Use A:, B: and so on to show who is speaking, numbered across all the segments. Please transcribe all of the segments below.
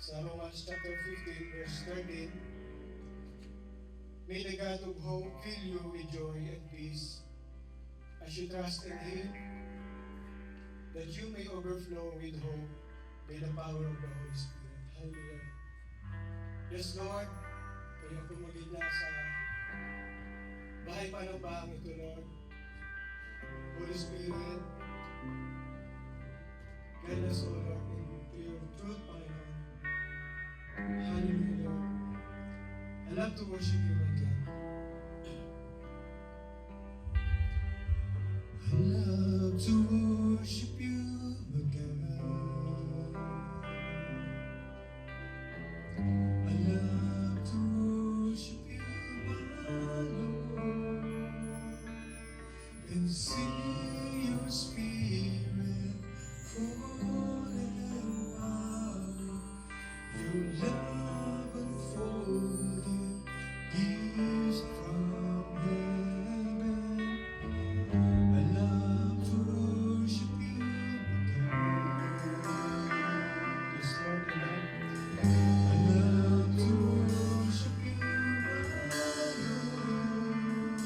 A: Sa Romans chapter 15, verse 13, may the God of hope fill you with joy and peace as you trust in Him, that you may overflow with hope by the power of the Holy Spirit. Hallelujah. Yes, Lord, kayo po magigla sa bahay panabang ito, Lord. Holy Spirit, guide us, O Lord, into your truth, Panginoon. Hallelujah, Lord. I love to worship you, my God. I love to worship you, my God. I love to worship you, my Lord, and see your Spirit fall and power, your love unfolding gifts from heaven. I love to worship you, my God. Yes, Lord, I love to worship you, my Lord,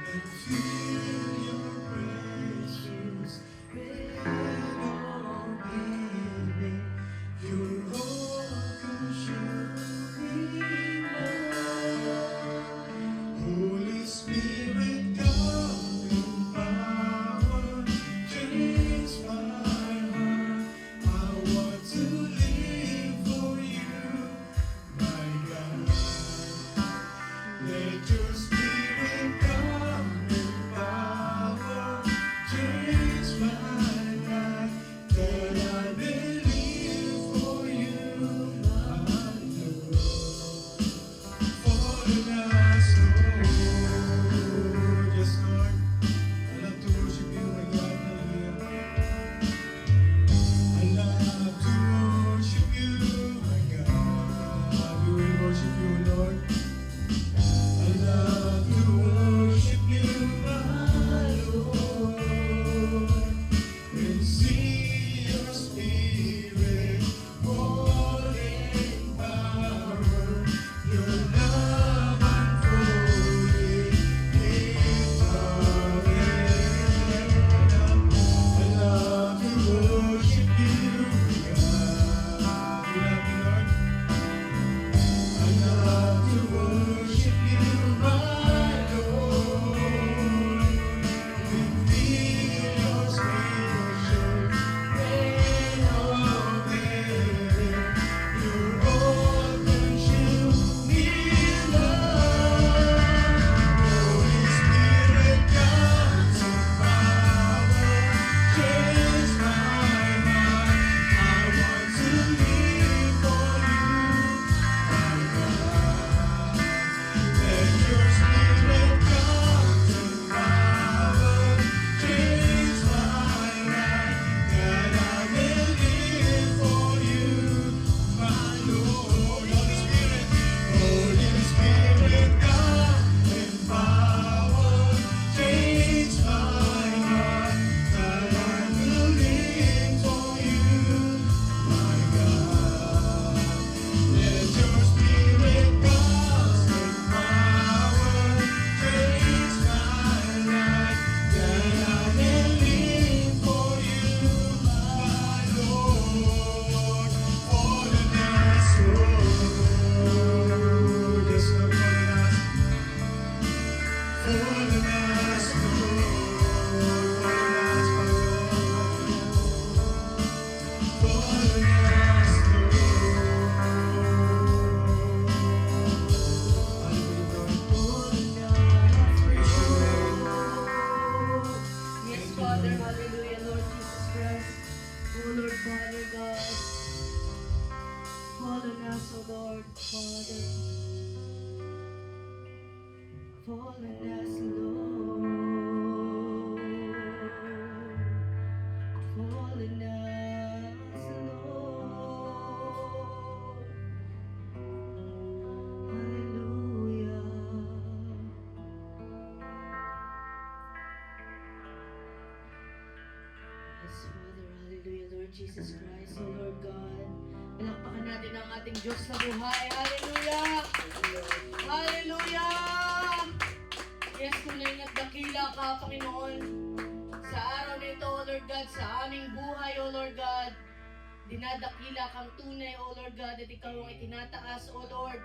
A: and feel your presence rain on me. Your all-consuming love. Holy Spirit, come in power, change my heart. I want to live for you, my God. Let your Spirit come in power, change my life, that I may live for you, my Lord. For the last Lord, yes, Lord, I love to worship you, my God, hallelujah. I love to worship you, my God. We will worship you, Lord. I love to worship you, my Lord, and see your Spirit falling power, your love unfolding in our heaven. I love to worship you, God. We love you, Lord. I love to worship you, my Lord, and feel your Spirit rain on me. Your all-consuming love. Holy Spirit, come in power, change my heart. I want to live for you, my God. Let your Spirit come in power, change my life, that I may live for you, my Lord. Holy Spirit, come in power, change my heart, that I will live for you, my God. Let your Spirit come in power, change my life, that I may live for you, my Lord. For the last Lord, yes, Lord, for the last Lord, for the last
B: Yes, Father, hallelujah, Lord Jesus Christ. Oh Lord, Father God. Fall on us, oh Lord, Father. Fall on us, Lord. Fall on us, Lord. Hallelujah. Yes, Father, hallelujah, Lord Jesus Christ, O Lord God. Palakpakan ating Diyos na buhay. Hallelujah! Hallelujah! Yes, tunay na't dakila ka, Panginoon. Sa araw nito, O Lord God, sa aming buhay, O Lord God, dinadakila kang tunay, O Lord God, at ikaw ang itinataas, O Lord.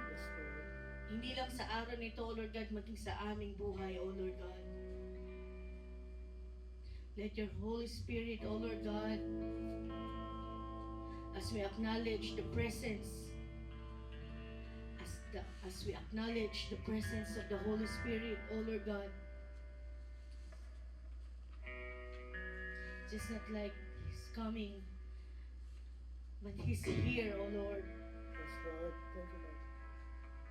B: Hindi lang sa araw nito, O Lord God, maging sa aming buhay, O Lord God. Let your Holy Spirit, O Lord God, as we acknowledge the presence, as we acknowledge the presence of the Holy Spirit, O Lord God, just not like He's coming, but He's here, O Lord.
A: Yes, Lord. Thank you, Lord.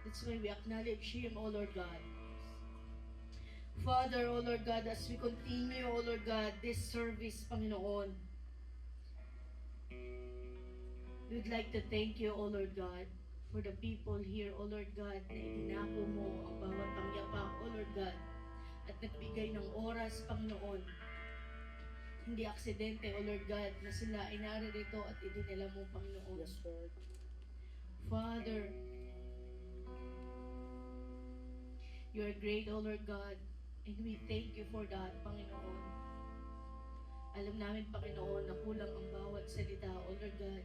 B: That's why we acknowledge Him, O Lord God. Father, O Lord God, as we continue, O Lord God, this service, Panginoon, we'd like to thank you, O Lord God, for the people here, O Lord God, na itinako mo ang bawat pangyapak, O Lord God, at nagbigay ng oras, Panginoon. Hindi aksidente, O Lord God, na sila ay naririto at idinala mo, Panginoon.
A: Yes, Lord.
B: Father, you are great, O Lord God, and we thank you for that, Panginoon. Alam namin, Panginoon, na kulang ang bawat salita, O Lord God.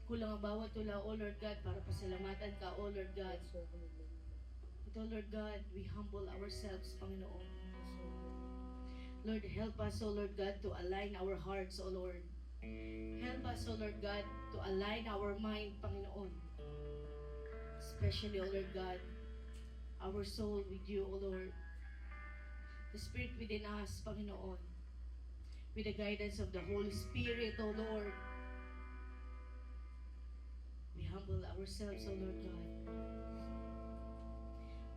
B: Kulang ang bawat tula, O Lord God, para pasalamatan ka, O Lord God.
A: Yes, Lord.
B: But, O Lord God, we humble ourselves, Panginoon.
A: Yes, Lord.
B: Lord, help us, O Lord God, to align our hearts, O Lord. Help us, O Lord God, to align our mind, Panginoon. Especially, O Lord God, our soul with you, O Lord. The Spirit within us, Panginoon. With the guidance of the Holy Spirit, O Lord. We humble ourselves, O Lord God.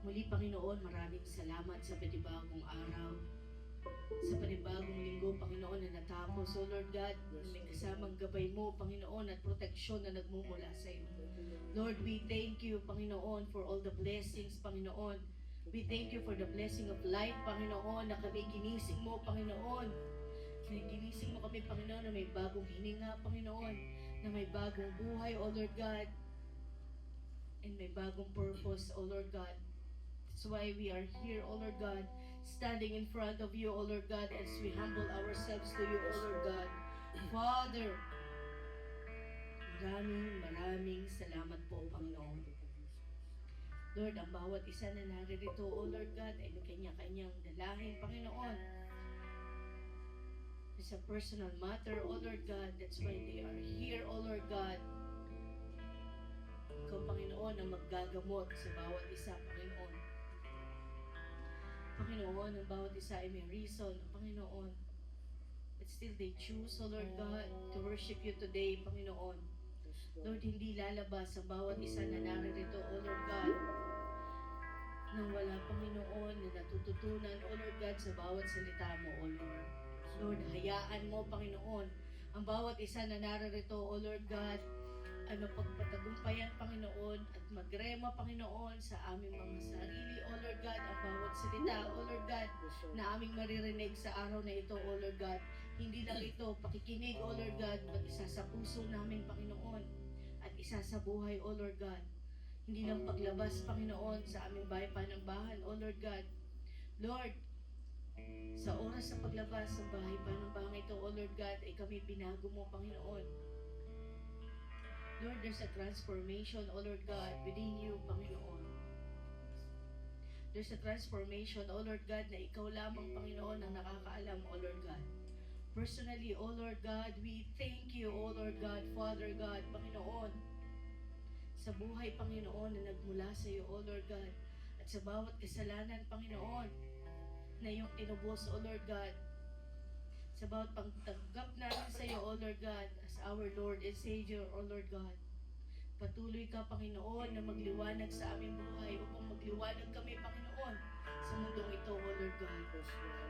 B: Muli, Panginoon, maraming salamat sa panibagong araw. Sa panibagong linggo, Panginoon, na natapos, O Lord God, may kasamang gabay mo, Panginoon, at proteksyon na nagmumula sa iyo. Lord, we thank you, Panginoon, for all the blessings, Panginoon. We thank you for the blessing of life, Panginoon, na kami ginising mo, Panginoon. Ginising mo kami, Panginoon, na may bagong hininga, Panginoon, na may bagong buhay, O Lord God, and may bagong purpose, O Lord God. That's why we are here, O Lord God, standing in front of you, O Lord God, as we humble ourselves to you, O Lord God. Father, maraming salamat po, Panginoon. Lord, ang bawat isa na naririto, O Lord God, ay may kanya-kanyang dalahin, Panginoon. It's a personal matter, O Lord God. That's why they are here, O Lord God. Ikaw, Panginoon, ang maggagamot sa bawat isa, Panginoon. Panginoon, ang bawat isa ay may reason, Panginoon. But still they choose, O Lord God, to worship you today, Panginoon. Lord, hindi lalabas ang bawat isa na naririto, O Lord God, nang wala, Panginoon, na natututunan, O Lord God, sa bawat salita mo, O Lord. Lord, hayaan mo, Panginoon, ang bawat isa na naririto, O Lord God, ay mapagpatagumpayan, Panginoon, at magrema, Panginoon, sa aming mga sarili, O Lord God, ang bawat salita, O Lord God, na aming maririnig sa araw na ito, O Lord God. Hindi lang ito pakikinig, O Lord God, but isa sa puso namin, Panginoon, at isa sa buhay, O Lord God. Hindi lang paglabas, Panginoon, sa aming bahay panambahan, O Lord God. Lord, sa oras ng paglabas sa bahay panambahan ito, O Lord God, ay kami binago mo, Panginoon. Lord, there's a transformation, O Lord God, within you, Panginoon. There's a transformation, O Lord God, na ikaw lamang, Panginoon, ang nakakaalam, O Lord God. Personally, O Lord God, we thank you, O Lord God, Father God, Panginoon, sa buhay, Panginoon, na nagmula sa iyo, O Lord God, at sa bawat kasalanan, Panginoon, na iyong tinubos, O Lord God, sa bawat pagtanggap namin sa iyo, O Lord God, as our Lord and Savior, O Lord God. Patuloy ka, Panginoon, na magliwanag sa aming buhay upang magliwanag kami, Panginoon, sa mundong ito, O Lord God.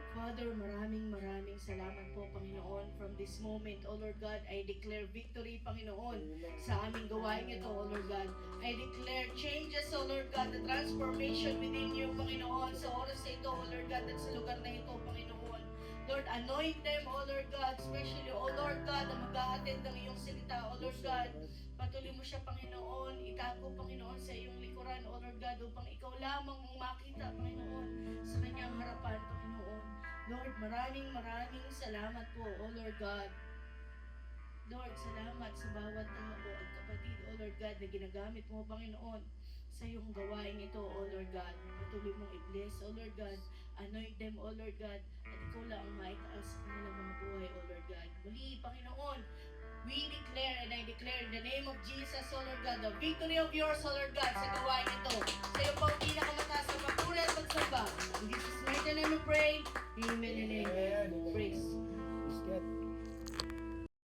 B: Father, maraming salamat po, Panginoon. From this moment, O Lord God, I declare victory, Panginoon, sa aming gawain ito, O Lord God. I declare changes, O Lord God, the transformation within you, Panginoon, sa oras na ito, O Lord God, at sa lugar na ito, Panginoon. Lord, anoint them, O Lord God, especially, O Lord God, na mag-a-attend ng iyong salita, O Lord God. Patuloy mo siya, Panginoon, ipinangako, Panginoon, sa iyong likuran, O Lord God, upang ikaw lamang ang makita, Panginoon, sa kanyang harapan, Panginoon. Lord, maraming salamat po, O Lord God. Lord, salamat sa bawat tao at kapatid, O Lord God, na ginagamit mo, Panginoon, sa iyong gawain ito, O Lord God. Patuloy mong i-bless, O Lord God. Anoint them, O Lord God. At ikaw lang ang maitaas sa kanilang mga buhay, O Lord God. Muli, Panginoon, we declare and I declare in the name of Jesus, O Lord God, the victory of yours, O Lord God, sa gawain ito. Sa iyo pa ang pinakamataas na papuri at pagsamba. In Jesus' mighty name we pray. Amen and amen. Praise